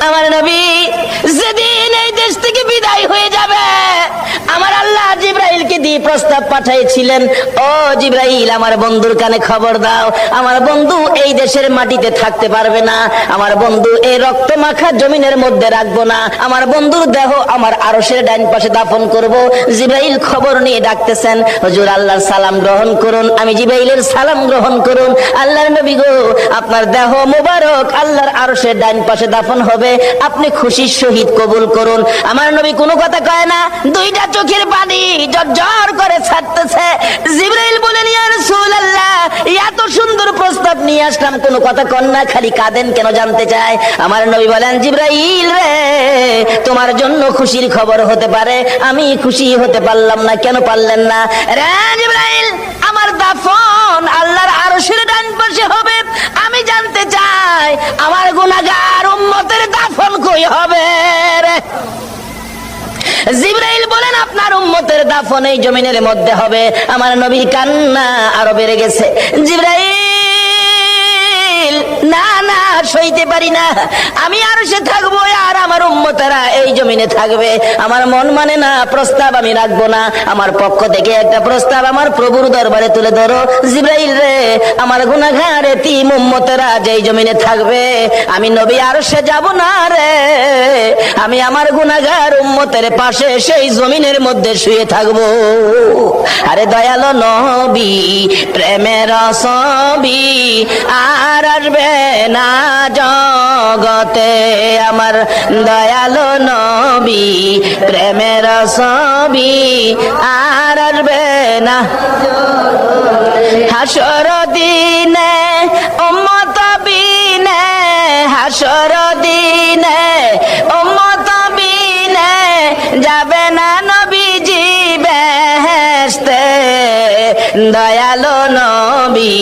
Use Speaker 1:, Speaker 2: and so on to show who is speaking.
Speaker 1: আমার নবী যেদিন এই দেশ থেকে বিদায় হয়ে যাবে, আমার আল্লাহ জিব্রাইলকে দিয়ে প্রস্তাব পাঠিয়েছিলেন, ও জিব্রাইল আমার বন্ধুর কানে খবর দাও, আমার বন্ধু এই দেশের মাটিতে থাকতে পারবে না, আমার বন্ধু এই রক্ত মাখা জমিনের মধ্যে রাখবো না, আমার বন্ধুর দেহ আমার আরশের ডান পাশে দাফন করব। জিব্রাইল খবর নিয়ে ডাকতেছেন, হুজুর আল্লাহর সালাম গ্রহণ করুন। আমি জিব্রাইলের সালাম গ্রহণ করুন। আল্লাহর নবী গো, আপনার দেহ মোবারক আল্লাহর আরশের ডান পাশে দাফন হবে, আপনি খুশির সহিত কবুল করুন। আমার নবী কোনো কথা কয় না, দুইটা চোখের পানি ঝরঝর করে ছাড়তেছে। জিবরাইল বলেন, ইয়া রাসূলুল্লাহ, এত সুন্দর প্রস্তাব নিয়ে আসলাম, কোনো কথা কন না, খালি কাঁদেন কেন জানতে চাই। আমার নবী বলেন, জিবরাইল রে, তোমার জন্য খুশির খবর হতে পারে, আমি খুশি হতে পারলাম না, কেন পারলেন না? রে জিবরাইল, আমার দাফন আল্লাহর আরশের ডান পাশে হবে, আমি জানতে চাই আমার গুনাহগার উম্মতের দাফন কই হবে রে? জিবরাইল বলেন, আপনার উম্মতের দাফন এই জমিনের মধ্যে হবে। আমার নবীর কান্না আরো বেড়ে গেছে। জিবরাইল, না না, সইতে পারি না, আমি আরশে থাকবো আর আমার উম্মতেরা এই জমিনে থাকবে, আমার মন মানে না, প্রস্তাব আমি রাখবো না, আমার পক্ষ থেকে একটা প্রস্তাব আমার প্রভুর দরবারে তুলে ধরো। জিবরাইল রে, আমার গুনাহগার এতিম উম্মতেরা যেই জমিনে থাকবে, আমি নবী আরশে যাব না রে, আমি আমার গুনাহগার উম্মতের পাশে সেই জমিনের মধ্যে শুয়ে থাকবো। আরে দয়ালো নবী, প্রেমের ছবি আর আসবে না জগতে, আমার দয়ালো নবী, প্রেমের ছবি আর আসবে না। হাসর দিনে উম্মত বিনে, হাসর দিনে উম্মত বিনে যাবে না নবীজি বেহেশতে, দয়ালো নবী।